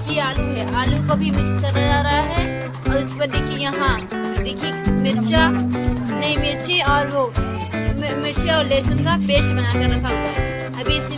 ये आलू है, आलू को भी मिक्स करा जा रहा है। और उस पर देखिए यहाँ देखिए मिर्ची और वो मिर्ची और लहसुन का पेस्ट बना कर रखा हुआ है। अभी इसी